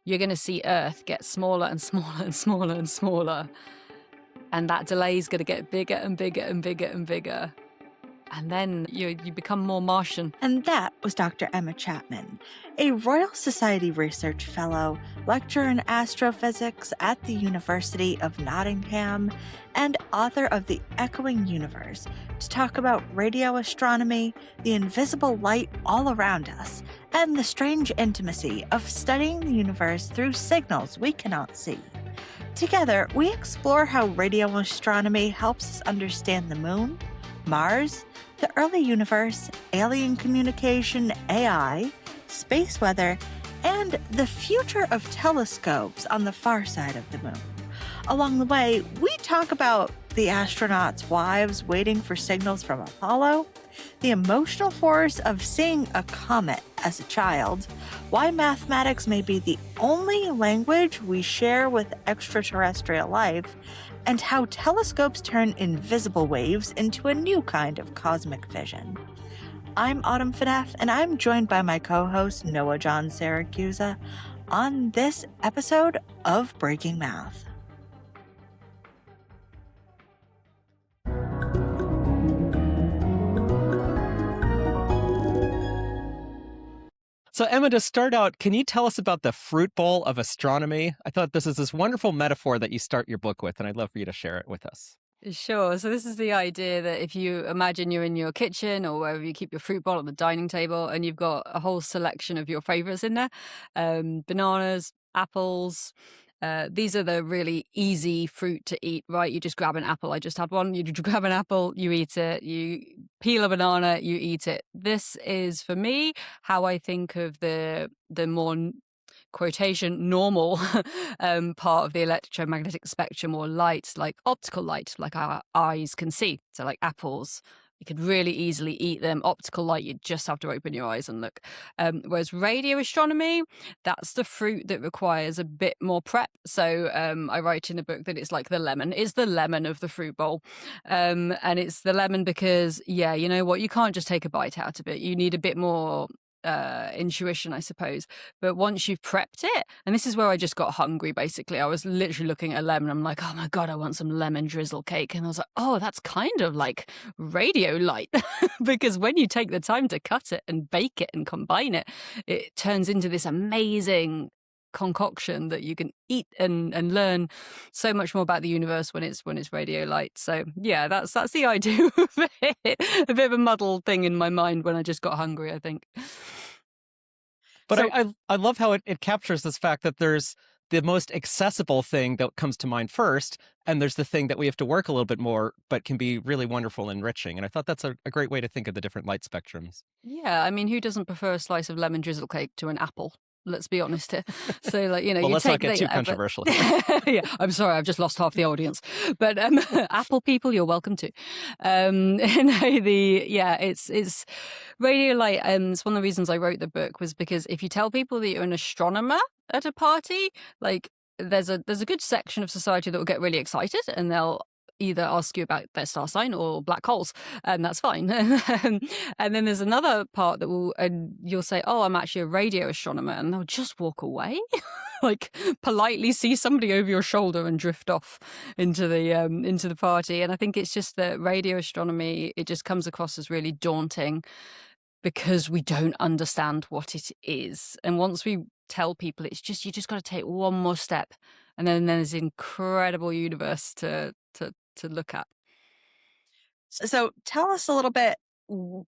you're going to see Earth get smaller and smaller and smaller and smaller. And that delay is going to get bigger and bigger and bigger and bigger. And then you become more Martian. And that was Dr. Emma Chapman, a Royal Society Research Fellow, lecturer in astrophysics at the University of Nottingham, and author of The Echoing Universe, to talk about radio astronomy, the invisible light all around us, and the strange intimacy of studying the universe through signals we cannot see. Together, we explore how radio astronomy helps us understand the moon, Mars, the early universe, alien communication, AI, space weather, and the future of telescopes on the far side of the moon. Along the way, we talk about the astronauts' wives waiting for signals from Apollo, the emotional force of seeing a comet as a child, why mathematics may be the only language we share with extraterrestrial life, and how telescopes turn invisible waves into a new kind of cosmic vision. I'm Autumn Fidef, and I'm joined by my co-host Noah John Syracusa on this episode of Breaking Math. So Emma, to start out, can you tell us about the fruit bowl of astronomy? I thought this is this wonderful metaphor that you start your book with, and I'd love for you to share it with us. Sure. So this is the idea that if you imagine you're in your kitchen or wherever you keep your fruit bowl on the dining table, and you've got a whole selection of your favorites in there, bananas, apples. These are the really easy fruit to eat, right? You just grab an apple. I just had one. You just grab an apple, you eat it. You peel a banana, you eat it. This is, for me, how I think of the more quotation normal part of the electromagnetic spectrum, or light, like optical light, like our eyes can see. So like apples, you could really easily eat them. Optical light, you just have to open your eyes and look. Whereas radio astronomy, that's the fruit that requires a bit more prep. So I write in the book that it's like the lemon. It's the lemon of the fruit bowl. And it's the lemon because, yeah, you know what? You can't just take a bite out of it. You need a bit more intuition, I suppose. But once you've prepped it, and this is where I just got hungry, basically. I was literally looking at a lemon. I'm like, oh my God, I want some lemon drizzle cake. And I was like, oh, that's kind of like radio light. Because when you take the time to cut it and bake it and combine it, it turns into this amazing concoction that you can eat and learn so much more about the universe when it's radio light. So yeah, that's the idea of it. A bit of a muddled thing in my mind when I just got hungry, I think. But So, I love how it captures this fact that there's the most accessible thing that comes to mind first, and there's the thing that we have to work a little bit more, but can be really wonderful and enriching. And I thought that's a great way to think of the different light spectrums. yeah, I mean, who doesn't prefer a slice of lemon drizzle cake to an apple? Let's be honest here. So, like, Well, you let's not take get too controversial. yeah, I'm sorry, I've just lost half the audience. But Apple people, you're welcome to. It's radio light. It's one of the reasons I wrote the book, was because if you tell people that you're an astronomer at a party, like there's a good section of society that will get really excited, and they'll either ask you about their star sign or black holes, and that's fine. And then there's another part that you'll say, oh, I'm actually a radio astronomer, and they'll just walk away. Like politely see somebody over your shoulder and drift off into the party. And I think it's just that radio astronomy, it just comes across as really daunting because we don't understand what it is. And once we tell people, it's just, you just got to take one more step, and then there's an incredible universe to look at. So tell us a little bit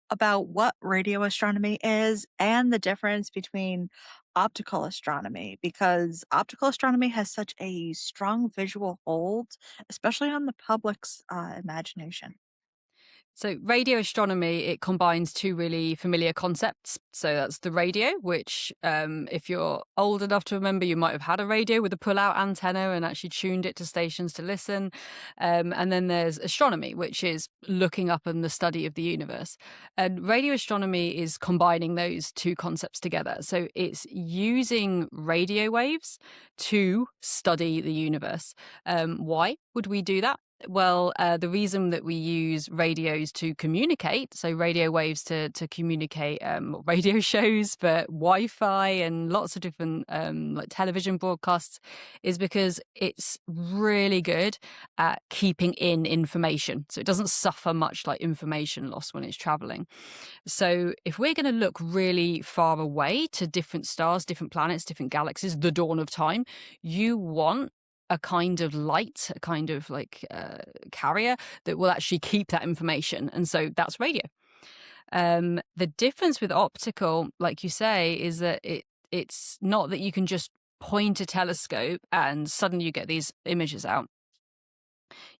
about what radio astronomy is and the difference between optical astronomy, because optical astronomy has such a strong visual hold, especially on the public's imagination. So radio astronomy, it combines two really familiar concepts. So that's the radio, which if you're old enough to remember, you might have had a radio with a pull-out antenna and actually tuned it to stations to listen. And then there's astronomy, which is looking up and the study of the universe. And radio astronomy is combining those two concepts together. So it's using radio waves to study the universe. Why would we do that? Well, the reason that we use radios to communicate, so radio waves to communicate radio shows, but Wi-Fi and lots of different like television broadcasts, is because it's really good at keeping in information. So it doesn't suffer much like information loss when it's traveling. So if we're going to look really far away to different stars, different planets, different galaxies, the dawn of time, you want a kind of light, a kind of like carrier that will actually keep that information. And so that's radio. The difference with optical, like you say, is that it's not that you can just point a telescope and suddenly you get these images out.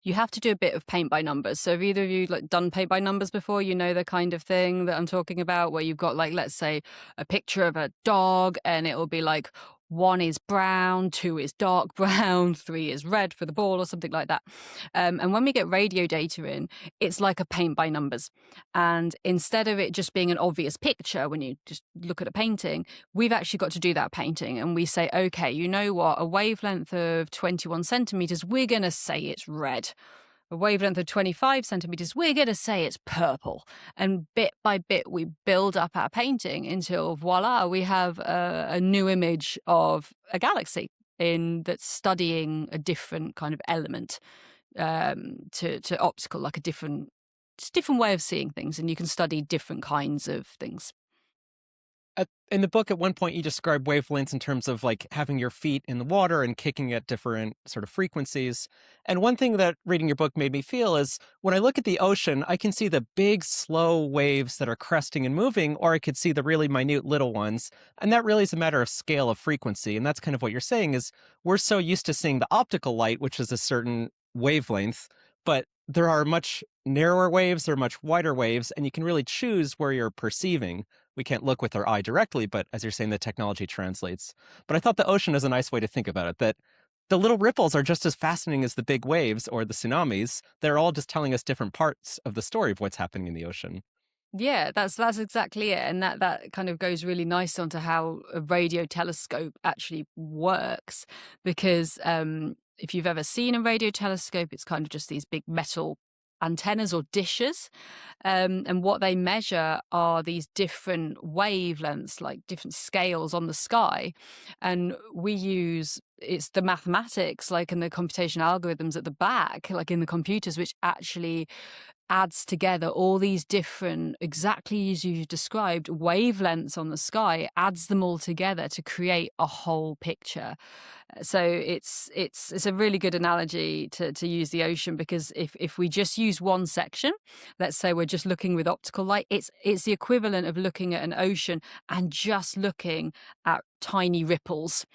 You have to do a bit of paint by numbers. So have either of you like done paint by numbers before? You know the kind of thing that I'm talking about, where you've got like, let's say, a picture of a dog and it will be like 1 is brown, 2 is dark brown, 3 is red for the ball or something like that. And when we get radio data in, it's like a paint by numbers. And instead of it just being an obvious picture when you just look at a painting, we've actually got to do that painting. And we say, okay, you know what? A wavelength of 21 centimeters, we're going to say it's red. A wavelength of 25 centimeters, we're going to say it's purple. And bit by bit, we build up our painting until voila, we have a new image of a galaxy that's studying a different kind of element to optical, like it's a different way of seeing things. And you can study different kinds of things. In the book, at one point, you describe wavelengths in terms of like having your feet in the water and kicking at different sort of frequencies. And one thing that reading your book made me feel is when I look at the ocean, I can see the big, slow waves that are cresting and moving, or I could see the really minute little ones. And that really is a matter of scale of frequency. And that's kind of what you're saying is we're so used to seeing the optical light, which is a certain wavelength, but there are much narrower waves, there are much wider waves, and you can really choose where you're perceiving. We can't look with our eye directly, but as you're saying, the technology translates. But I thought the ocean is a nice way to think about it, that the little ripples are just as fascinating as the big waves or the tsunamis. They're all just telling us different parts of the story of what's happening in the ocean. Yeah, that's exactly it. And that kind of goes really nice onto how a radio telescope actually works. Because if you've ever seen a radio telescope, it's kind of just these big metal antennas or dishes. And what they measure are these different wavelengths, like different scales on the sky. And it's the mathematics, like in the computational algorithms at the back, like in the computers, which actually adds together all these different, exactly as you described, wavelengths on the sky, adds them all together to create a whole picture. So it's a really good analogy to use the ocean, because if we just use one section, let's say we're just looking with optical light, it's the equivalent of looking at an ocean and just looking at tiny ripples.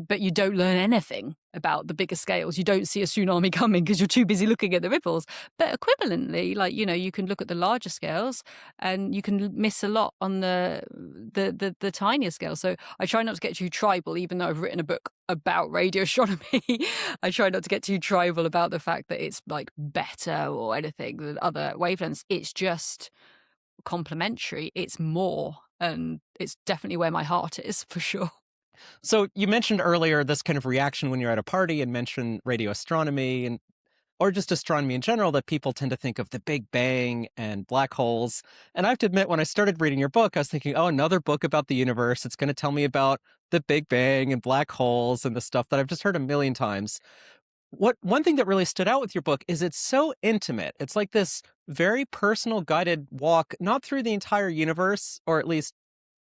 But you don't learn anything about the bigger scales. You don't see a tsunami coming because you're too busy looking at the ripples. But equivalently, like, you can look at the larger scales and you can miss a lot on the tinier scale. So I try not to get too tribal, even though I've written a book about radio astronomy. I try not to get too tribal about the fact that it's like better or anything than other wavelengths. It's just complementary. It's more, and it's definitely where my heart is, for sure. So you mentioned earlier this kind of reaction when you're at a party and mentioned radio astronomy and or just astronomy in general, that people tend to think of the Big Bang and black holes. And I have to admit, when I started reading your book, I was thinking, oh, another book about the universe. It's going to tell me about the Big Bang and black holes and the stuff that I've just heard a million times. One thing that really stood out with your book is it's so intimate. It's like this very personal guided walk, not through the entire universe, or at least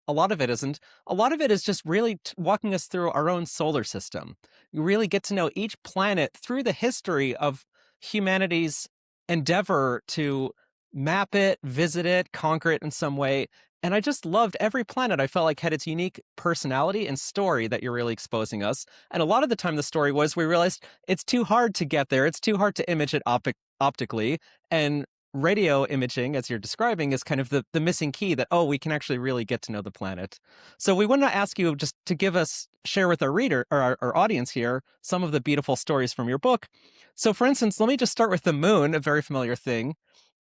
a lot of it isn't. A lot of it is just really walking us through our own solar system. You really get to know each planet through the history of humanity's endeavor to map it, visit it, conquer it in some way. And I just loved every planet. I felt like had its unique personality and story that you're really exposing us. And a lot of the time the story was we realized it's too hard to get there. It's too hard to image it optically. And radio imaging, as you're describing, is kind of the missing key that, oh, we can actually really get to know the planet. So we want to ask you just to share with our reader or our audience here some of the beautiful stories from your book. So for instance, let me just start with the moon, a very familiar thing.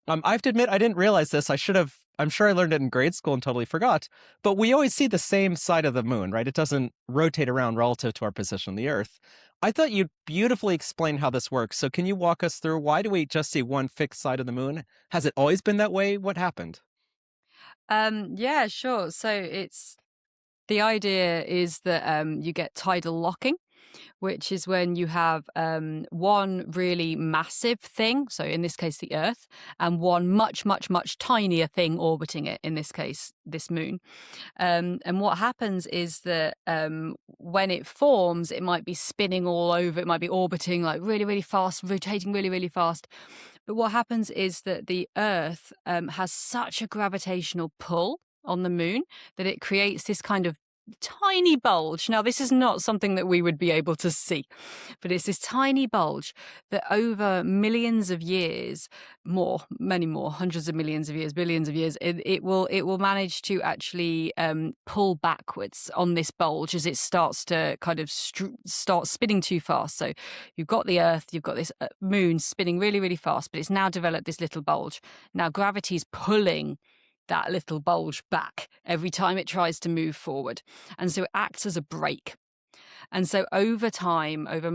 I have to admit, I didn't realize this. I'm sure I learned it in grade school and totally forgot. But we always see the same side of the moon, right? It doesn't rotate around relative to our position on the Earth. I thought you beautifully explained how this works. So can you walk us through why do we just see one fixed side of the moon? Has it always been that way? What happened? Yeah, sure. So the idea is that you get tidal locking, which is when you have one really massive thing, so in this case the Earth, and one much, much, much tinier thing orbiting it, in this case this moon. And what happens is that when it forms, it might be spinning all over, it might be orbiting like really, really fast, rotating really, really fast. But what happens is that the Earth has such a gravitational pull on the moon that it creates this kind of tiny bulge. Now, this is not something that we would be able to see, but it's this tiny bulge that over millions of years, many more, hundreds of millions of years, billions of years, it will manage to actually pull backwards on this bulge as it starts to kind of start spinning too fast. So you've got the Earth, you've got this moon spinning really, really fast, but it's now developed this little bulge. Now gravity's pulling that little bulge back every time it tries to move forward. And so it acts as a brake. And so over time, over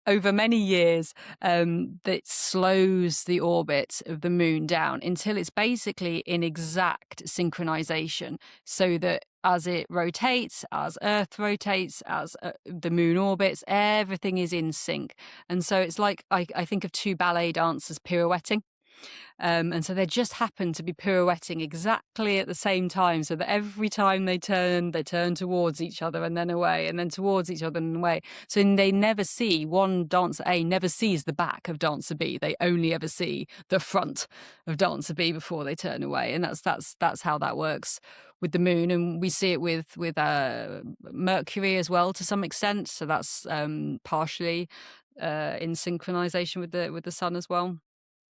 over many years, that slows the orbit of the moon down until it's basically in exact synchronization, so that as it rotates, as Earth rotates, as the moon orbits, everything is in sync. And so it's like, I think of two ballet dancers pirouetting. And so they just happen to be pirouetting exactly at the same time, so that every time they turn towards each other and then away, and then towards each other and away. So they never see, one dancer A never sees the back of dancer B. They only ever see the front of dancer B before they turn away. And that's how that works with the moon. And we see it with Mercury as well to some extent. So that's partially in synchronization with the sun as well.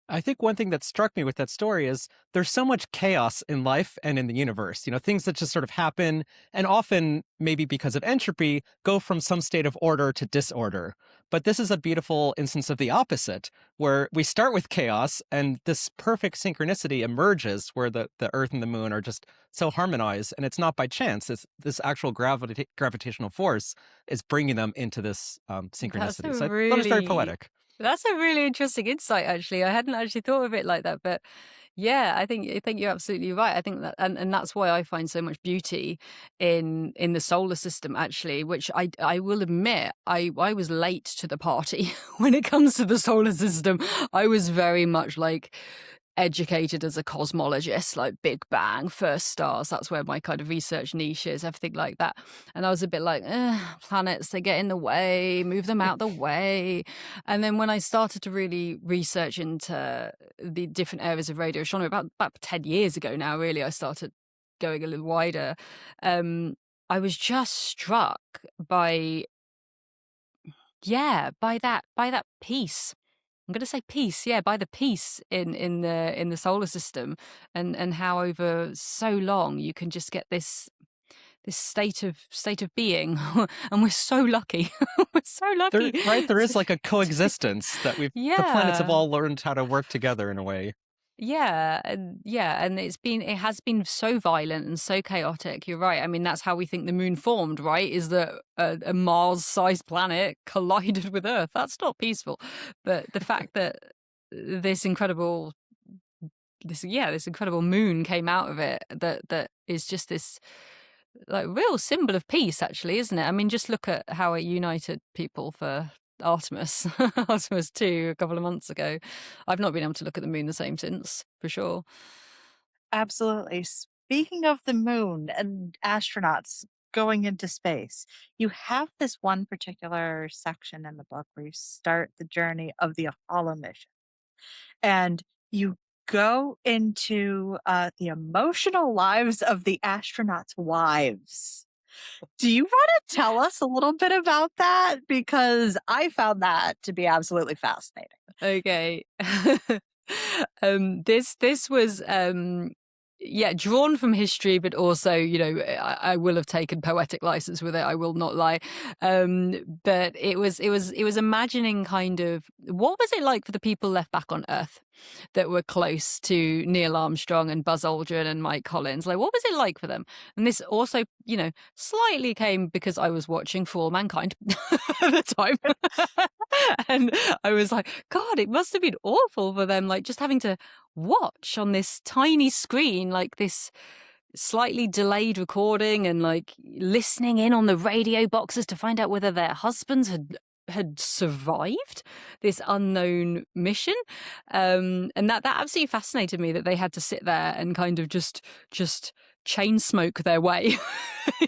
I think one thing that struck me with that story is there's so much chaos in life and in the universe, things that just sort of happen and often, maybe because of entropy, go from some state of order to disorder. But this is a beautiful instance of the opposite, where we start with chaos and this perfect synchronicity emerges where the Earth and the moon are just so harmonized. And it's not by chance. It's this actual gravitational force is bringing them into this synchronicity. So I thought it was very poetic. That's a really interesting insight, actually. I hadn't actually thought of it like that, but yeah, I think you're absolutely right. I think that, and that's why I find so much beauty in the solar system, actually. Which I will admit, I was late to the party when it comes to the solar system. I was very much like educated as a cosmologist, like Big Bang, first stars. That's where my kind of research niche is, everything like that. And I was a bit like, planets, they get in the way, move them out the way. And then when I started to really research into the different areas of radio astronomy, about 10 years ago now, really, I started going a little wider. I was just struck by that piece. I'm going to say peace, yeah, by the peace in the solar system, and how over so long you can just get this state of being, and we're so lucky. We're so lucky. There is like a coexistence that the planets have all learned how to work together in a way. And it has been so violent and so chaotic. You're right. I mean, that's how we think the moon formed, right? Is that a Mars-sized planet collided with Earth? That's not peaceful. But the fact that this incredible moon came out of it, that is just this like real symbol of peace, actually, isn't it? I mean, just look at how it united people for Artemis 2 a couple of months ago. I've not been able to look at the moon the same since, for sure. Absolutely. Speaking of the moon and astronauts going into space, you have this one particular section in the book where you start the journey of the Apollo mission. And you go into the emotional lives of the astronauts' wives. Do you want to tell us a little bit about that? Because I found that to be absolutely fascinating. Okay. This was drawn from history, but also, I will have taken poetic license with it. I will not lie. But it was imagining kind of what was it like for the people left back on Earth that were close to Neil Armstrong and Buzz Aldrin and Mike Collins. Like, what was it like for them? And this also, slightly came because I was watching For All Mankind at the time. And I was like, God, it must have been awful for them, like just having to watch on this tiny screen, like this slightly delayed recording, and like listening in on the radio boxes to find out whether their husbands had survived this unknown mission. And that absolutely fascinated me, that they had to sit there and kind of just chain smoke their way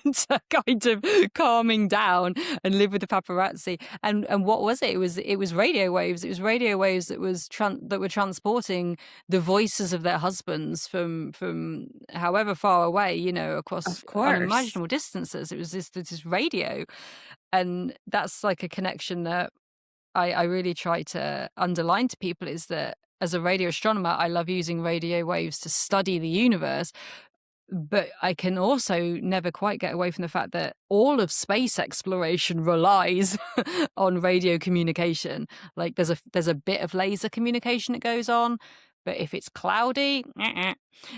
into kind of calming down and live with the paparazzi. And what was it? It was radio waves. It was radio waves that were transporting the voices of their husbands from however far away, across unimaginable distances. It was this radio. And that's like a connection that I really try to underline to people, is that as a radio astronomer, I love using radio waves to study the universe. But I can also never quite get away from the fact that all of space exploration relies on radio communication. Like there's a bit of laser communication that goes on, but if it's cloudy,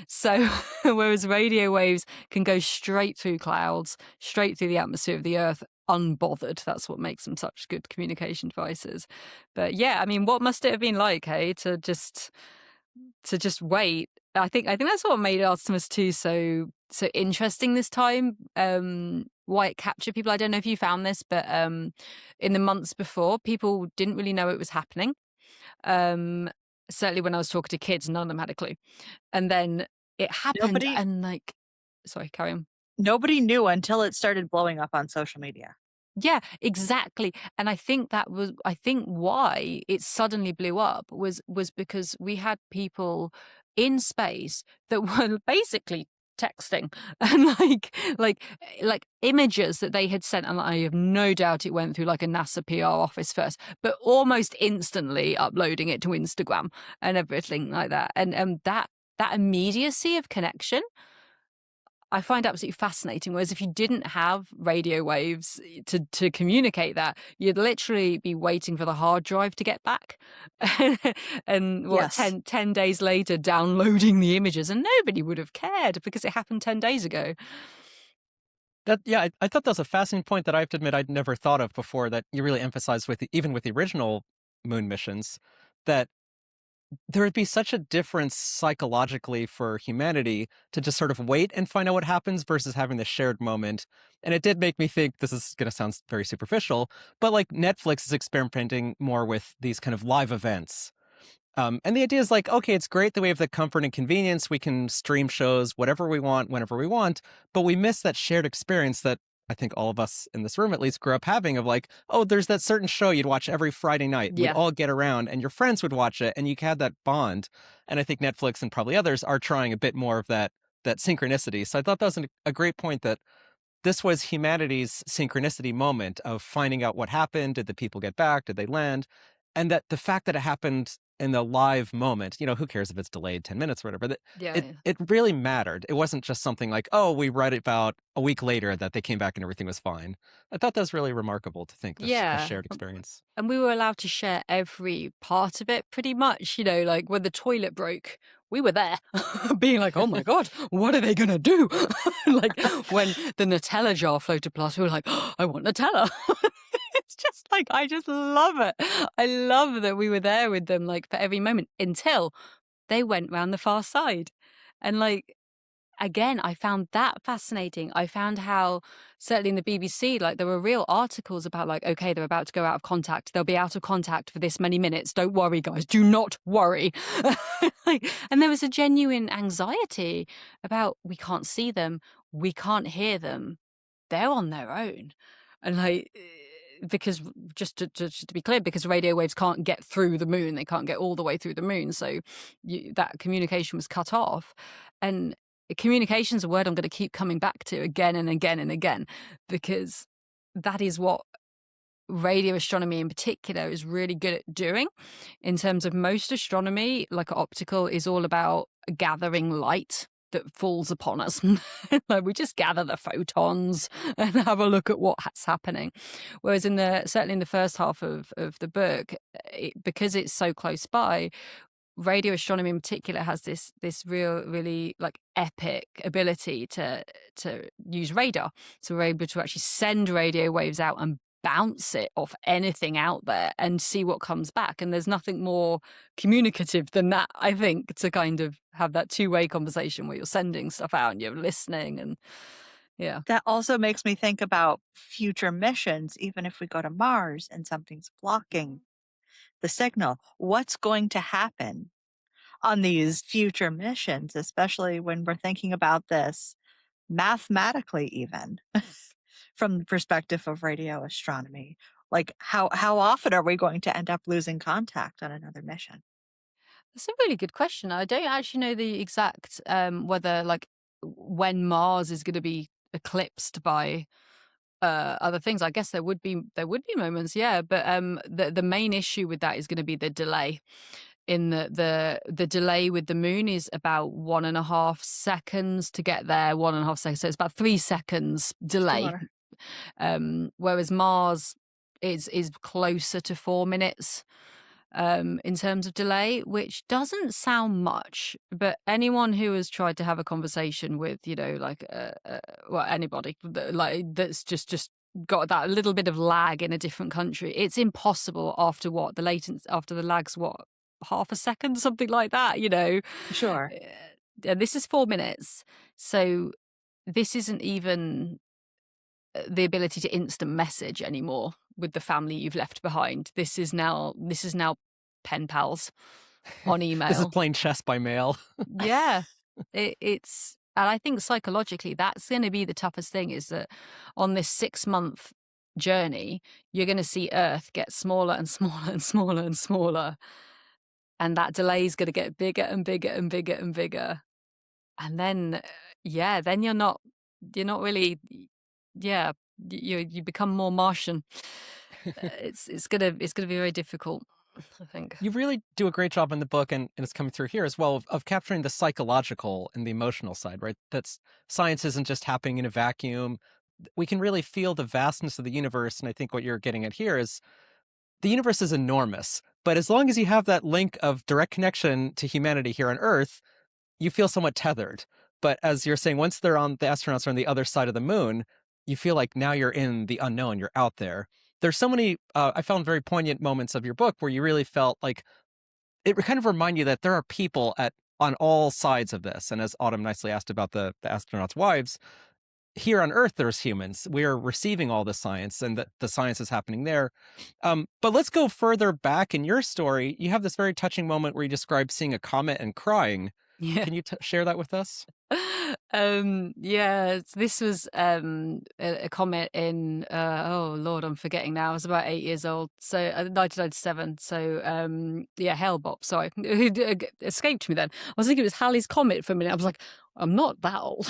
so whereas radio waves can go straight through clouds, straight through the atmosphere of the Earth, unbothered. That's what makes them such good communication devices. But yeah, I mean, what must it have been like, hey, to just wait? I think that's what made Artemis 2 so interesting this time. Why it captured people. I don't know if you found this, but in the months before, people didn't really know it was happening. Certainly when I was talking to kids, none of them had a clue. And then it happened, and like, sorry, carry on. Nobody knew until it started blowing up on social media. Yeah, exactly. And I think why it suddenly blew up was because we had people in space that were basically texting and like images that they had sent, and I have no doubt it went through like a NASA PR office first, but almost instantly uploading it to Instagram and everything like that. And that immediacy of connection I find absolutely fascinating. Whereas if you didn't have radio waves to communicate that, you'd literally be waiting for the hard drive to get back. And what, Yes. 10 days later, downloading the images, and nobody would have cared because it happened 10 days ago. I thought that was a fascinating point that I have to admit I'd never thought of before, that you really emphasized even with the original moon missions, that there would be such a difference psychologically for humanity to just sort of wait and find out what happens versus having this shared moment. And it did make me think, this is going to sound very superficial, but like Netflix is experimenting more with these kind of live events. And the idea is like, okay, it's great that we have the comfort and convenience. We can stream shows, whatever we want, whenever we want, but we miss that shared experience that I think all of us in this room at least grew up having, of like, oh, there's that certain show you'd watch every Friday night. Yeah. We'd all get around and your friends would watch it and you had that bond. And I think Netflix and probably others are trying a bit more of that synchronicity. So I thought that was a great point, that this was humanity's synchronicity moment of finding out what happened. Did the people get back? Did they land? And that the fact that it happened in the live moment, who cares if it's delayed 10 minutes or whatever, it really mattered. It wasn't just something like, oh, we read about a week later that they came back and everything was fine. I thought that was really remarkable to think, this shared experience. And we were allowed to share every part of it pretty much, like when the toilet broke, we were there being like, oh my God, what are they going to do? Like when the Nutella jar floated past, we were like, oh, I want Nutella. It's just like, I just love it. I love that we were there with them, like for every moment, until they went round the far side. And like, again, I found that fascinating. I found how, certainly in the BBC, like there were real articles about like, okay, they're about to go out of contact. They'll be out of contact for this many minutes. Don't worry, guys. Do not worry. And there was a genuine anxiety about, we can't see them. We can't hear them. They're on their own. And like, because just to be clear, because radio waves can't get through the moon. They can't get all the way through the moon. So that communication was cut off. And communication is a word I'm going to keep coming back to again and again and again, because that is what radio astronomy in particular is really good at doing. In terms of most astronomy, like optical, is all about gathering light that falls upon us. Like we just gather the photons and have a look at what's happening. Whereas certainly in the first half of the book, because it's so close by, radio astronomy in particular has this really like epic ability to use radar. So we're able to actually send radio waves out and bounce it off anything out there and see what comes back. And there's nothing more communicative than that, I think, to kind of have that two-way conversation where you're sending stuff out and you're listening. And yeah. That also makes me think about future missions, even if we go to Mars and something's blocking the signal. What's going to happen on these future missions, especially when we're thinking about this mathematically, even from the perspective of radio astronomy? Like, how often are we going to end up losing contact on another mission? That's a really good question. I don't actually know the exact whether like when Mars is going to be eclipsed by other things. I guess there would be moments, yeah. But the main issue with that is going to be the delay. In the delay with the moon is about 1.5 seconds to get there. 1.5 seconds, so it's about 3 seconds delay. Sure. Whereas Mars is closer to 4 minutes. In terms of delay, which doesn't sound much, but anyone who has tried to have a conversation with, like, well, anybody that's just got that little bit of lag in a different country, it's impossible after the lag's half a second, something like that, Sure. This is 4 minutes, so this isn't even the ability to instant message anymore with the family you've left behind. This is now pen pals on email. This is playing chess by mail. Yeah, it's, and I think psychologically that's going to be the toughest thing, is that on this 6-month journey, you're going to see Earth get smaller and smaller and smaller and smaller, and that delay is going to get bigger and bigger and bigger and bigger, and then then you're not really, you become more Martian. It's gonna be very difficult, I think. You really do a great job in the book, and it's coming through here as well, of capturing the psychological and the emotional side, right? That's science isn't just happening in a vacuum. We can really feel the vastness of the universe, and I think what you're getting at here is the universe is enormous, but as long as you have that link of direct connection to humanity here on Earth, you feel somewhat tethered. But as you're saying, once the astronauts are on the other side of the moon, you feel like now you're in the unknown, you're out there. There's so many, I found very poignant moments of your book where you really felt like it kind of remind you that there are people on all sides of this. And as Autumn nicely asked about the astronauts' wives, here on Earth, there's humans. We are receiving all the science, and the science is happening there. But let's go further back in your story. You have this very touching moment where you describe seeing a comet and crying. Yeah. Can you share that with us? This was a comet in oh Lord, I'm forgetting now. I was about 8 years old, so 1997. So Hale-Bopp. Sorry, it escaped me then. I was thinking it was Halley's Comet for a minute. I was like, I'm not that old.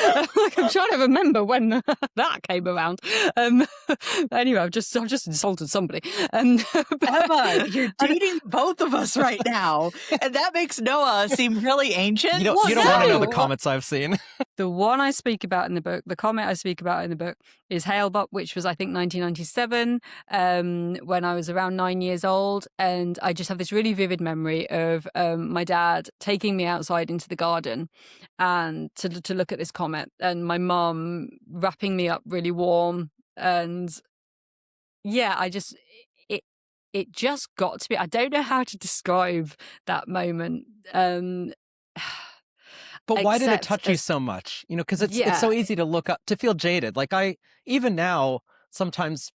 I'm trying to remember when that came around. Anyway, I've just insulted somebody. Emma, you're dating both of us right now, and that makes Noah seem really ancient. You don't want to know the comets I've seen. The one I speak about in the book, the comet I speak about in the book, is Hale-Bopp, which was, I think, 1997, when I was around 9 years old. And I just have this really vivid memory of my dad taking me outside into the garden and to look at this comet, and my mum wrapping me up really warm. And it just got to be, I don't know how to describe that moment. But why did it touch you so much? Because it's so easy to look up, to feel jaded. Like even now, sometimes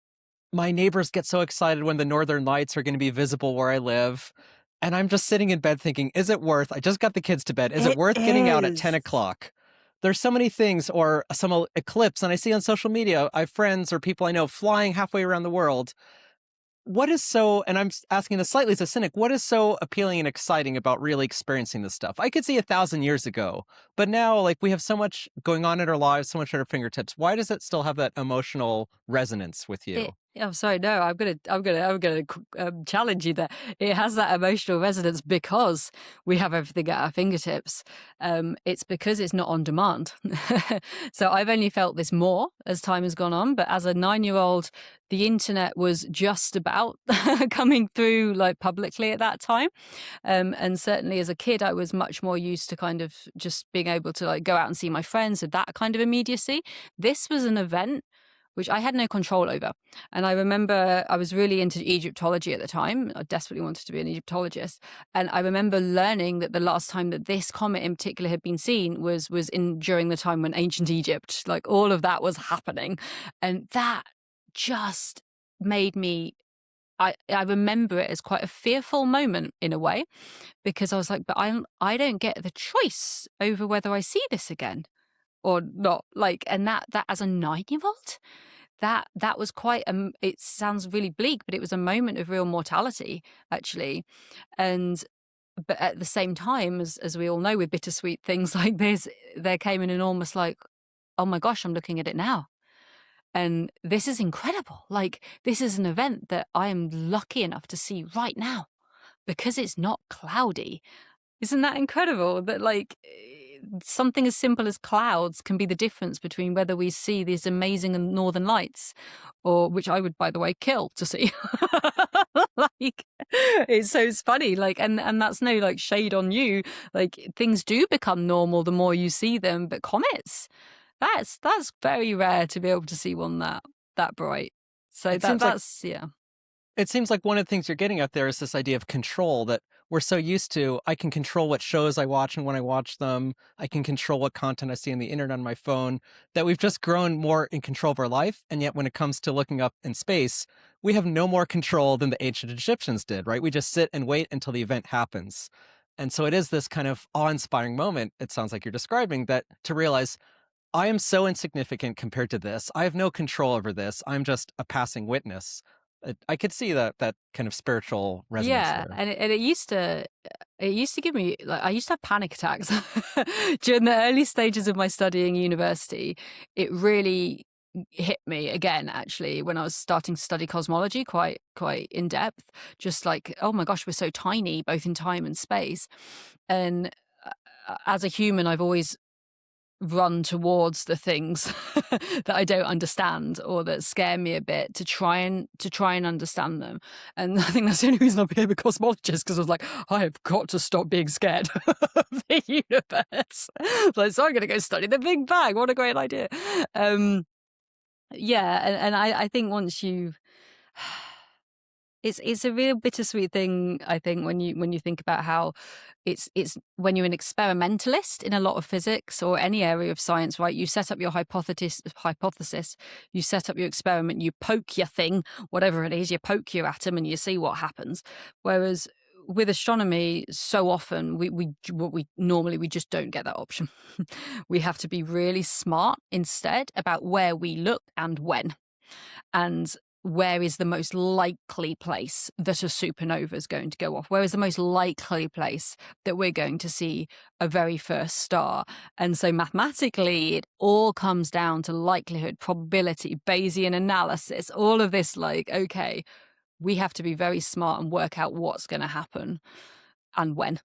my neighbors get so excited when the northern lights are going to be visible where I live. And I'm just sitting in bed thinking, is it worth, I just got the kids to bed. Is it worth getting out at 10 o'clock? There's so many things, or some eclipse. And I see on social media, I have friends or people I know flying halfway around the world. What is so, and I'm asking this slightly as a cynic, what is so appealing and exciting about really experiencing this stuff? I could see 1,000 years ago, but now we have so much going on in our lives, so much at our fingertips. Why does it still have that emotional resonance with you? I'm sorry. No, I'm gonna challenge you there. It has that emotional resonance because we have everything at our fingertips. It's because it's not on demand. So I've only felt this more as time has gone on. But as a 9-year-old, the internet was just about coming through like publicly at that time. And certainly as a kid, I was much more used to kind of just being able to like go out and see my friends with that kind of immediacy. This was an event which I had no control over. And I remember I was really into Egyptology at the time. I desperately wanted to be an Egyptologist. And I remember learning that the last time that this comet in particular had been seen was in during the time when ancient Egypt, like all of that was happening. And that just made me I remember it as quite a fearful moment in a way, because I was like, but I don't get the choice over whether I see this again or not. Like, and that as a 9-year-old, that was quite it sounds really bleak, but it was a moment of real mortality actually. And but at the same time, as we all know, with bittersweet things like this, there came an enormous like, oh my gosh, I'm looking at it now. And this is incredible. Like, this is an event that I am lucky enough to see right now because it's not cloudy. Isn't that incredible that like something as simple as clouds can be the difference between whether we see these amazing northern lights, or which I would, by the way, kill to see. Like, it's funny, like, and that's no like shade on you. Like, things do become normal the more you see them, but comets, that's very rare to be able to see one that bright. So It seems like that's yeah. it seems like one of the things you're getting at there is this idea of control that we're so used to. I can control what shows I watch and when I watch them. I can control what content I see on the internet on my phone, that we've just grown more in control of our life. And yet when it comes to looking up in space, we have no more control than the ancient Egyptians did, right? We just sit and wait until the event happens. And so it is this kind of awe-inspiring moment, it sounds like you're describing, that to realize I am so insignificant compared to this. I have no control over this. I'm just a passing witness. I could see that kind of spiritual resonance Yeah, there. and it used to give me like I used to have panic attacks during the early stages of my studying university. It really hit me again actually when I was starting to study cosmology quite in depth. Just like, oh my gosh, we're so tiny both in time and space. And as a human, I've always run towards the things that I don't understand or that scare me a bit to try and understand them. And I think that's the only reason I became a cosmologist, because I was like, I have got to stop being scared of the universe. Like, so I'm going to go study the Big Bang. What a great idea. Yeah, and I think once you it's a real bittersweet thing, I think, when you think about how it's when you're an experimentalist in a lot of physics or any area of science, right? You set up your hypothesis, you set up your experiment, you poke your thing, whatever it is, you poke your atom and you see what happens. Whereas with astronomy, so often we normally we just don't get that option. We have to be really smart instead about where we look and when. And where is the most likely place that a supernova is going to go off? Where is the most likely place that we're going to see a very first star? And so mathematically, it all comes down to likelihood, probability, Bayesian analysis, all of this like, okay, we have to be very smart and work out what's going to happen and when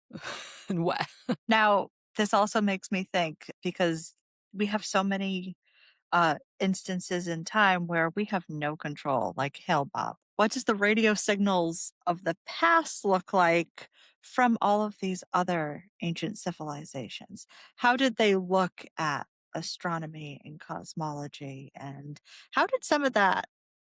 and where. Now, this also makes me think, because we have so many instances in time where we have no control, like Hale Bob. What does the radio signals of the past look like from all of these other ancient civilizations? How did they look at astronomy and cosmology? And how did some of that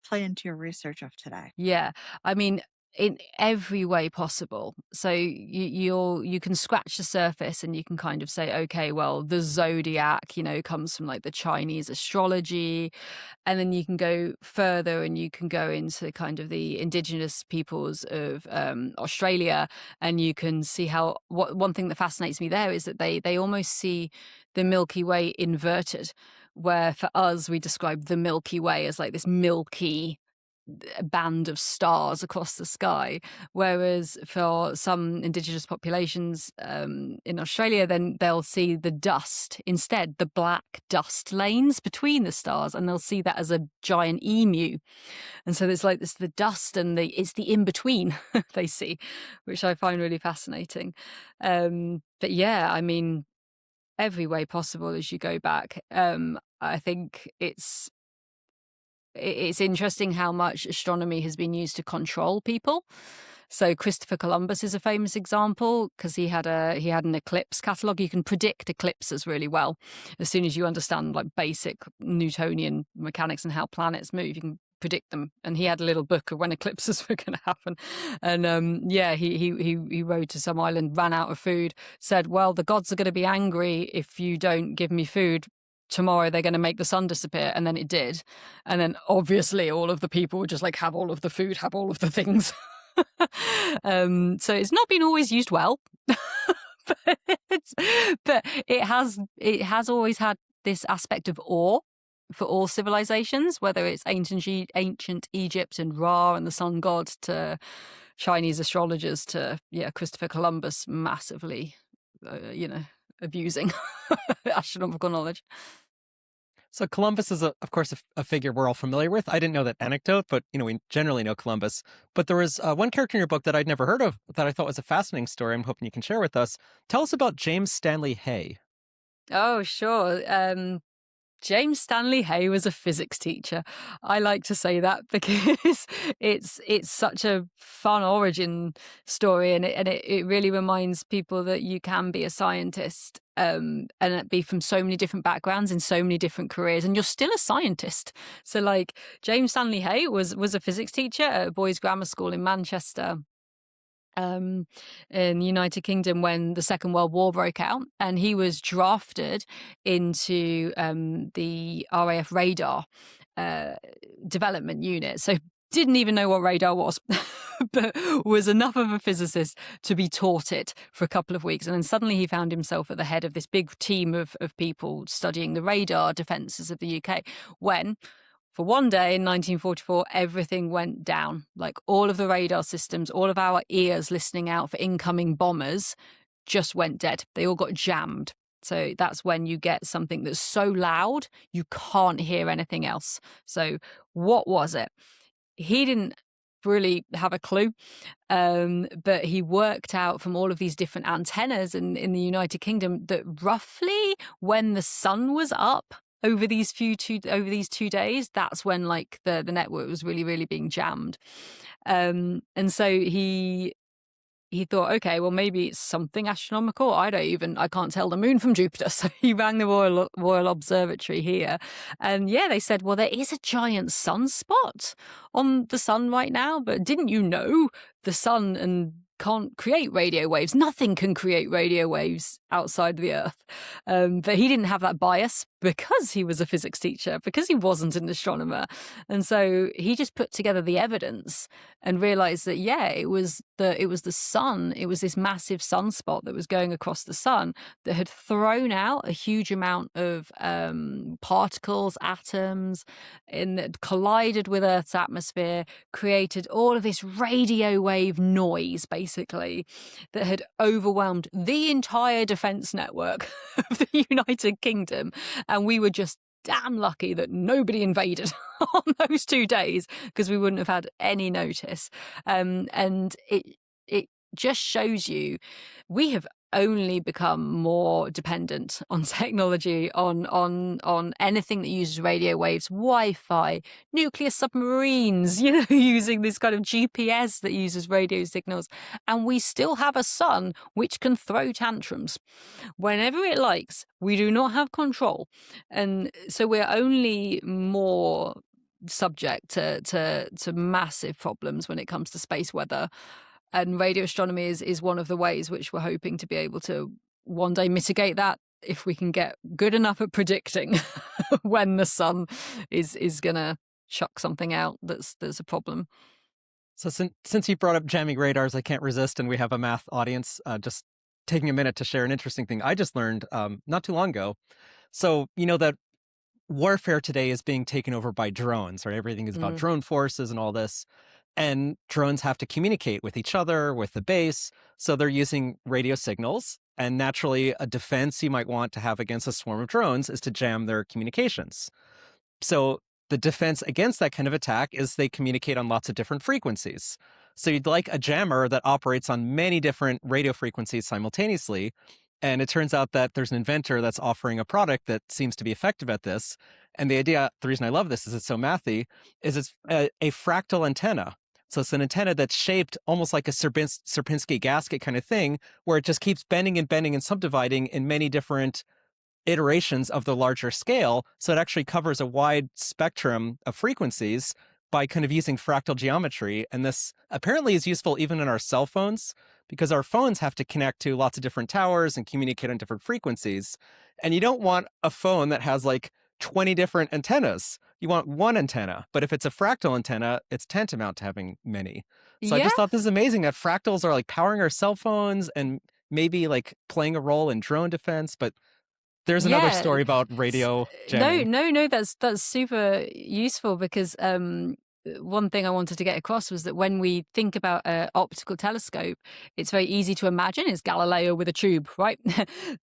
play into your research of today? Yeah, I mean, in every way possible. So you can scratch the surface and you can kind of say, okay, well, the zodiac, comes from like the Chinese astrology, and then you can go further and you can go into kind of the indigenous peoples of Australia, and you can see how one thing that fascinates me there is that they almost see the Milky Way inverted, where for us we describe the Milky Way as like this milky a band of stars across the sky, whereas for some indigenous populations in Australia, then they'll see the dust instead, the black dust lanes between the stars, and they'll see that as a giant emu. And so it's like this, the dust and it's the in-between they see, which I find really fascinating. But yeah, I mean, every way possible as you go back. I think it's interesting how much astronomy has been used to control people. So Christopher Columbus is a famous example because he had an eclipse catalogue. You can predict eclipses really well as soon as you understand like basic Newtonian mechanics and how planets move. You can predict them, and he had a little book of when eclipses were going to happen. And he rode to some island, ran out of food, said, well, the gods are going to be angry if you don't give me food. Tomorrow they're going to make the sun disappear. And then it did. And then obviously all of the people would just like have all of the food, have all of the things. So it's not been always used well, but it has always had this aspect of awe for all civilizations, whether it's ancient Egypt and Ra and the sun god, to Chinese astrologers, to Christopher Columbus massively abusing astronomical knowledge. So Columbus is, of course, a figure we're all familiar with. I didn't know that anecdote, but we generally know Columbus. But there was one character in your book that I'd never heard of that I thought was a fascinating story. I'm hoping you can share with us. Tell us about James Stanley Hay. Oh, sure. James Stanley Hay was a physics teacher. I like to say that because it's such a fun origin story, and it really reminds people that you can be a scientist and be from so many different backgrounds in so many different careers, and you're still a scientist. So like James Stanley Hay was a physics teacher at a boys' grammar school in Manchester, in the United Kingdom, when the Second World War broke out, and he was drafted into the RAF radar development unit. So didn't even know what radar was, but was enough of a physicist to be taught it for a couple of weeks. And then suddenly he found himself at the head of this big team of people studying the radar defences of the UK, when for one day in 1944, everything went down. Like all of the radar systems, all of our ears listening out for incoming bombers just went dead. They all got jammed. So that's when you get something that's so loud, you can't hear anything else. So what was it? He didn't really have a clue, but he worked out from all of these different antennas in the United Kingdom that roughly when the sun was up over these 2 days, that's when like the network was really, really being jammed. And so he thought, okay, well, maybe it's something astronomical. I can't tell the moon from Jupiter. So he rang the Royal Observatory here. And they said, well, there is a giant sunspot on the sun right now, but didn't you know the sun and can't create radio waves? Nothing can create radio waves outside the Earth. But he didn't have that bias because he was a physics teacher, because he wasn't an astronomer. And so he just put together the evidence and realized that, it was the sun. It was this massive sunspot that was going across the sun that had thrown out a huge amount of particles, atoms, that collided with Earth's atmosphere, created all of this radio wave noise, basically, that had overwhelmed the entire defense network of the United Kingdom. And we were just damn lucky that nobody invaded on those 2 days, because we wouldn't have had any notice. And it just shows you we have only become more dependent on technology, on anything that uses radio waves, Wi-Fi, nuclear submarines, using this kind of GPS that uses radio signals. And we still have a sun which can throw tantrums whenever it likes. We do not have control. And so we're only more subject to massive problems when it comes to space weather. And radio astronomy is one of the ways which we're hoping to be able to one day mitigate that, if we can get good enough at predicting when the sun is going to chuck something out that's a problem. So since you brought up jamming radars, I can't resist, and we have a math audience, just taking a minute to share an interesting thing I just learned not too long ago. So that warfare today is being taken over by drones, right? Everything is about drone forces and all this. And drones have to communicate with each other, with the base. So they're using radio signals. And naturally, a defense you might want to have against a swarm of drones is to jam their communications. So the defense against that kind of attack is they communicate on lots of different frequencies. So you'd like a jammer that operates on many different radio frequencies simultaneously. And it turns out that there's an inventor that's offering a product that seems to be effective at this. And the reason I love this is it's so mathy, is it's a fractal antenna. So it's an antenna that's shaped almost like a Sierpinski gasket kind of thing, where it just keeps bending and subdividing in many different iterations of the larger scale. So it actually covers a wide spectrum of frequencies by kind of using fractal geometry. And this apparently is useful even in our cell phones, because our phones have to connect to lots of different towers and communicate on different frequencies. And you don't want a phone that has like 20 different antennas. You want one antenna. But if it's a fractal antenna, it's tantamount to having many. So I Yeah. just thought this is amazing that fractals are like powering our cell phones and maybe like playing a role in drone defense. But there's another Yeah. story about radio jamming. No, that's super useful, because one thing I wanted to get across was that when we think about an optical telescope, it's very easy to imagine it's Galileo with a tube, right?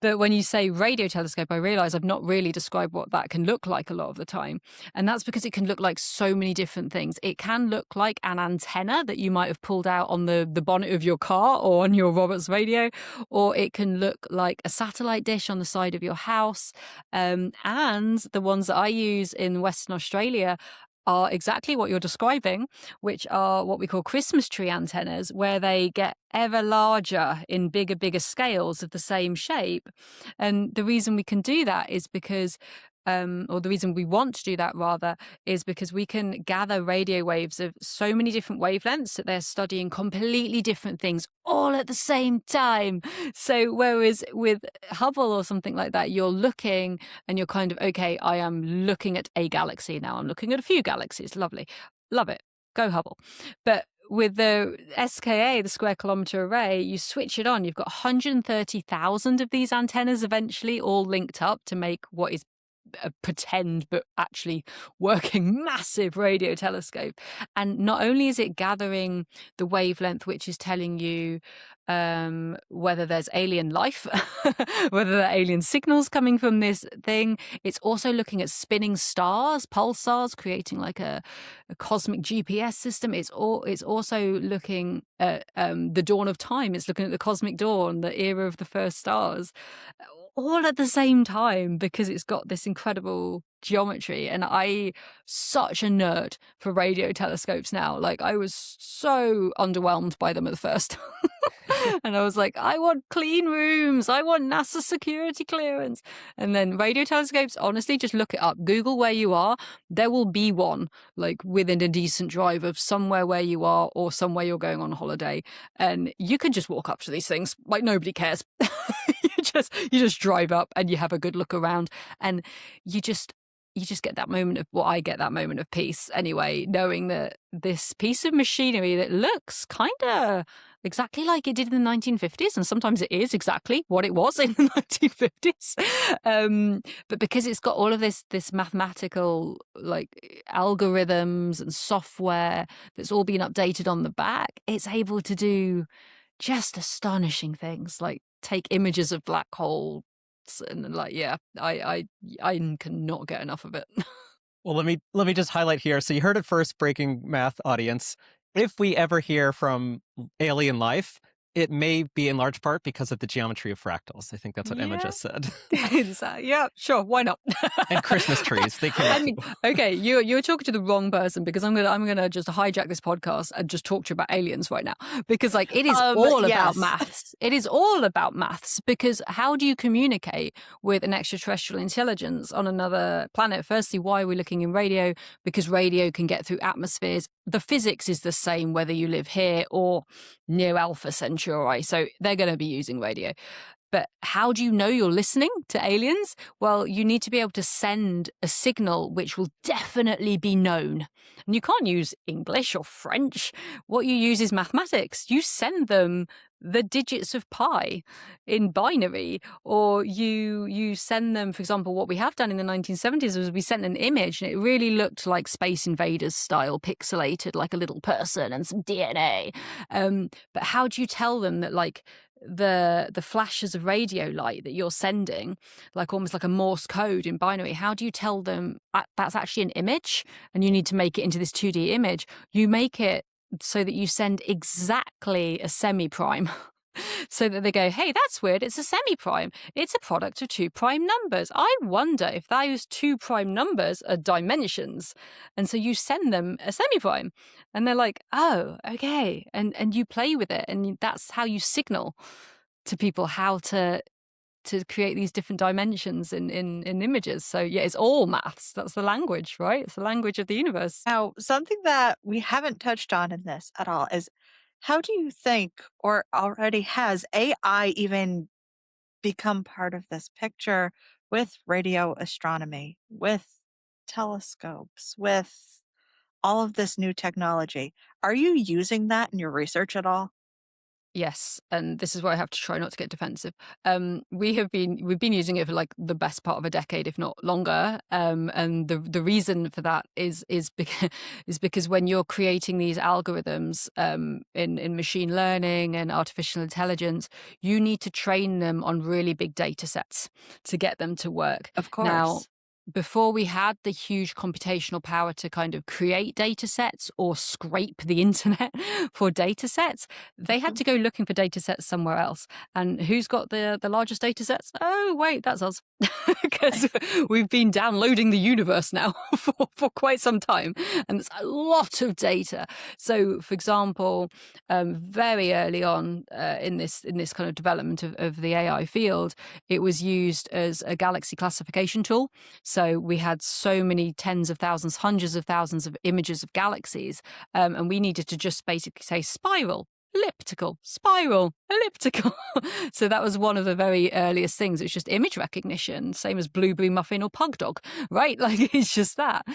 But when you say radio telescope, I realize I've not really described what that can look like a lot of the time. And that's because it can look like so many different things. It can look like an antenna that you might have pulled out on the bonnet of your car or on your Roberts radio, or it can look like a satellite dish on the side of your house. And the ones that I use in Western Australia are exactly what you're describing, which are what we call Christmas tree antennas, where they get ever larger in bigger scales of the same shape. And the reason we can do that is because or the reason we want to do that rather, is because we can gather radio waves of so many different wavelengths that they're studying completely different things all at the same time. So whereas with Hubble or something like that, you're looking and you're kind of, okay, I am looking at a galaxy now. I'm looking at a few galaxies. Lovely. Love it. Go Hubble. But with the SKA, the Square Kilometre Array, you switch it on. You've got 130,000 of these antennas eventually all linked up to make what is a pretend but actually working massive radio telescope. And not only is it gathering the wavelength which is telling you whether there's alien life, whether there are alien signals coming from this thing, it's also looking at spinning stars, pulsars, creating like a cosmic GPS system. It's also looking at the dawn of time. It's looking at the cosmic dawn, the era of the first stars, all at the same time, because it's got this incredible geometry. And such a nerd for radio telescopes now. Like, I was so underwhelmed by them at first. And I was like, I want clean rooms. I want NASA security clearance. And then radio telescopes, honestly, just look it up. Google where you are. There will be one like within a decent drive of somewhere where you are or somewhere you're going on holiday. And you can just walk up to these things like nobody cares. You just drive up and you have a good look around, and you just get that moment of, well, I get that moment of peace anyway, knowing that this piece of machinery that looks kind of exactly like it did in the 1950s, and sometimes it is exactly what it was in the 1950s, but because it's got all of this mathematical like algorithms and software that's all been updated on the back, it's able to do just astonishing things, like take images of black holes, and like, yeah, I cannot get enough of it. Well, let me just highlight here. So you heard it first, Breaking Math audience. If we ever hear from alien life, it may be in large part because of the geometry of fractals. I think that's what Emma just said. Yeah, sure, why not? And Christmas trees. They can. I mean, okay, you're talking to the wrong person, because I'm gonna just hijack this podcast and just talk to you about aliens right now, because like it is all about maths. It is all about maths, because how do you communicate with an extraterrestrial intelligence on another planet? Firstly, why are we looking in radio? Because radio can get through atmospheres. The physics is the same whether you live here or near Alpha Centauri, so they're going to be using radio. But how do you know you're listening to aliens? Well, you need to be able to send a signal which will definitely be known. And you can't use English or French. What you use is mathematics. You send them the digits of pi in binary, or you send them, for example, what we have done in the 1970s was we sent an image and it really looked like Space Invaders style, pixelated, like a little person and some DNA. But how do you tell them that, like, the flashes of radio light that you're sending, like almost like a Morse code in binary, how do you tell them that's actually an image and you need to make it into this 2D image? You make it so that you send exactly a semi-prime. So that they go, hey, that's weird, it's a semi-prime. It's a product of two prime numbers. I wonder if those two prime numbers are dimensions. And so you send them a semi-prime. And they're like, oh, okay. And you play with it. And that's how you signal to people how to create these different dimensions in images. So yeah, it's all maths. That's the language, right? It's the language of the universe. Now, something that we haven't touched on in this at all is, how do you think, or already has AI even become part of this picture with radio astronomy, with telescopes, with all of this new technology? Are you using that in your research at all? Yes, and this is where I have to try not to get defensive. We've been using it for like the best part of a decade, if not longer. And the reason for that is because when you're creating these algorithms in machine learning and artificial intelligence, you need to train them on really big data sets to get them to work. Of Now, course. before we had the huge computational power to kind of create data sets or scrape the internet for data sets, they had Mhm. to go looking for data sets somewhere else. And who's got the largest data sets? Oh, wait, that's us. Because we've been downloading the universe now for quite some time. And it's a lot of data. So, for example, very early on in this kind of development of the AI field, it was used as a galaxy classification tool. So we had so many tens of thousands, hundreds of thousands of images of galaxies, and we needed to just basically say spiral, elliptical, spiral, elliptical. So that was one of the very earliest things. It was just image recognition, same as blueberry muffin or pug dog, right? Like it's just that.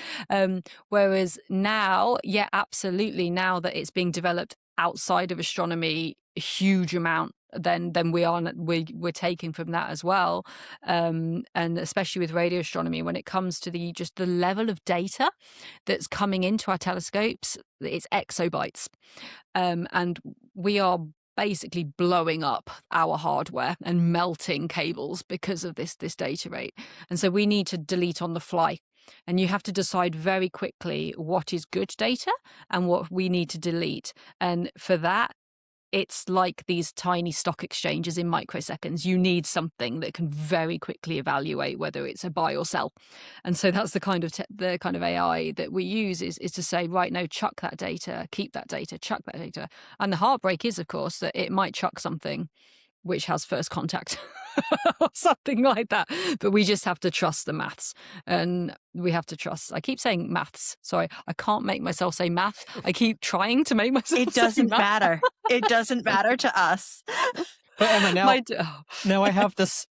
Whereas now, yeah, absolutely. Now that it's being developed outside of astronomy, a huge amount then we're taking from that as well, and especially with radio astronomy, when it comes to the level of data that's coming into our telescopes, it's exobytes, and we are basically blowing up our hardware and melting cables because of this data rate. And so we need to delete on the fly. And you have to decide very quickly what is good data and what we need to delete. And for that, it's like these tiny stock exchanges in microseconds. You need something that can very quickly evaluate whether it's a buy or sell. And so that's the kind of AI that we use is to say, right, no, chuck that data, keep that data, chuck that data. And the heartbreak is, of course, that it might chuck something which has first contact or something like that. But we just have to trust the maths, and we have to trust. I keep saying maths. Sorry, I can't make myself say math. I keep trying to make myself It say doesn't math. matter. It doesn't matter to us. But Emma, now Oh. now I have this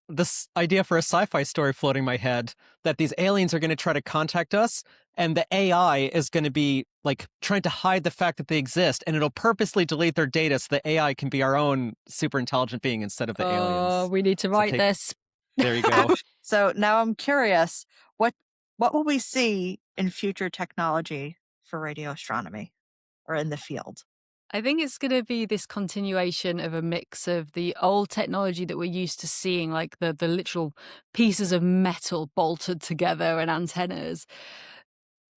idea for a sci-fi story floating in my head that these aliens are going to try to contact us, and the AI is going to be like trying to hide the fact that they exist, and it'll purposely delete their data so the AI can be our own super intelligent being instead of the aliens. We need to So write this. there you go. So now I'm curious, what will we see in future technology for radio astronomy or in the field? I think it's going to be this continuation of a mix of the old technology that we're used to seeing, like the literal pieces of metal bolted together and antennas,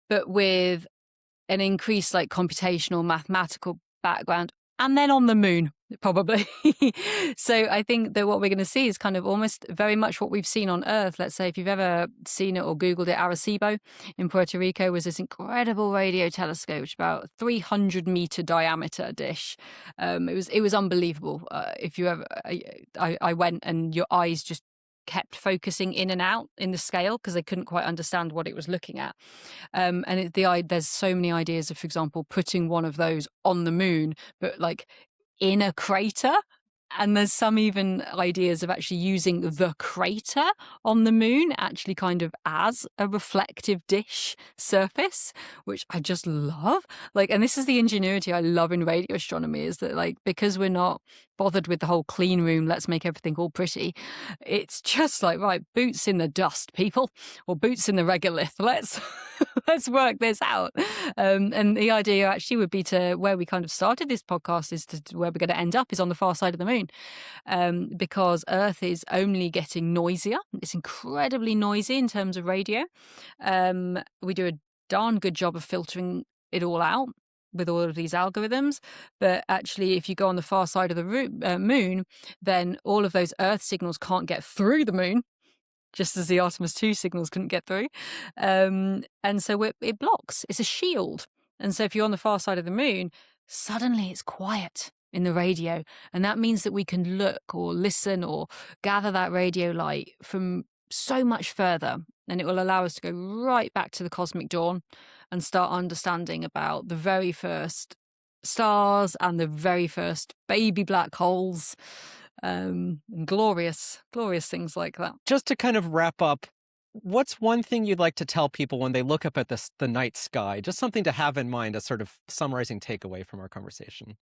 but with an increased like computational mathematical background, and then on the moon probably. So I think that what we're going to see is kind of almost very much what we've seen on Earth. Let's say if you've ever seen it or Googled it, Arecibo in Puerto Rico was this incredible radio telescope, which is about 300-meter diameter dish. It was unbelievable. If you ever, I went and your eyes just kept focusing in and out in the scale because they couldn't quite understand what it was looking at. And there's so many ideas of, for example, putting one of those on the moon, but like in a crater. And there's some even ideas of actually using the crater on the moon actually kind of as a reflective dish surface, which I just love. Like, and this is the ingenuity I love in radio astronomy, is that, like, because we're not bothered with the whole clean room, let's make everything all pretty. It's just like, right, boots in the dust, people, or boots in the regolith. Let's work this out. And the idea actually would be to, where we kind of started this podcast, is to where we're going to end up is on the far side of the moon, because Earth is only getting noisier. It's incredibly noisy in terms of radio. We do a darn good job of filtering it all out with all of these algorithms, but actually if you go on the far side of the moon, then all of those Earth signals can't get through the moon, just as the Artemis 2 signals couldn't get through. And so it blocks. It's a shield. And so if you're on the far side of the moon, suddenly it's quiet in the radio. And that means that we can look or listen or gather that radio light from so much further. And it will allow us to go right back to the cosmic dawn and start understanding about the very first stars and the very first baby black holes. And glorious things like that. Just to kind of wrap up, what's one thing you'd like to tell people when they look up at the night sky? Just something to have in mind as sort of summarizing takeaway from our conversation.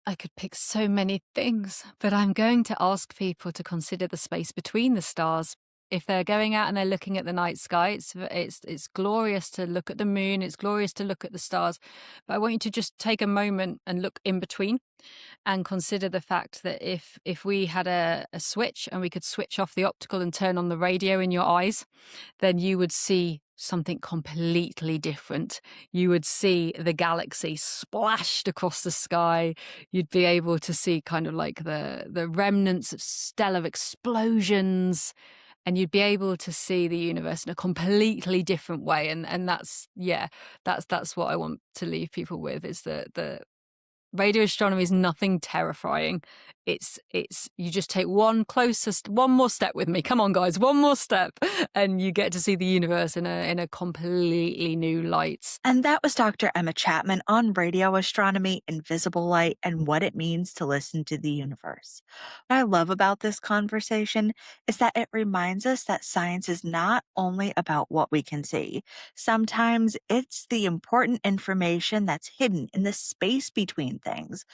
I could pick so many things, but I'm going to ask people to consider the space between the stars. If they're going out and they're looking at the night sky, it's glorious to look at the moon, it's glorious to look at the stars, but I want you to just take a moment and look in between and consider the fact that if we had a switch and we could switch off the optical and turn on the radio in your eyes, then you would see something completely different. You would see the galaxy splashed across the sky. You'd be able to see kind of like the remnants of stellar explosions, and you'd be able to see the universe in a completely different way. And that's what I want to leave people with, is that the radio astronomy is nothing terrifying. It's you just take one more step with me. Come on, guys, one more step, and you get to see the universe in a completely new light. And that was Dr. Emma Chapman on radio astronomy, invisible light, and what it means to listen to the universe. What I love about this conversation is that it reminds us that science is not only about what we can see. Sometimes it's the important information that's hidden in the space between things.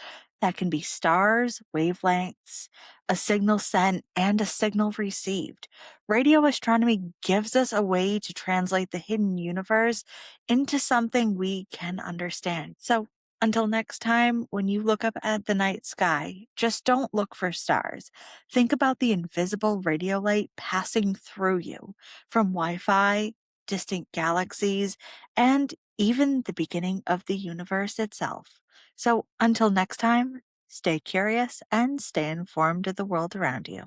That can be stars, wavelengths, a signal sent, and a signal received. Radio astronomy gives us a way to translate the hidden universe into something we can understand. So, until next time, when you look up at the night sky, just don't look for stars. Think about the invisible radio light passing through you from Wi-Fi, distant galaxies, and even the beginning of the universe itself. So until next time, stay curious and stay informed of the world around you.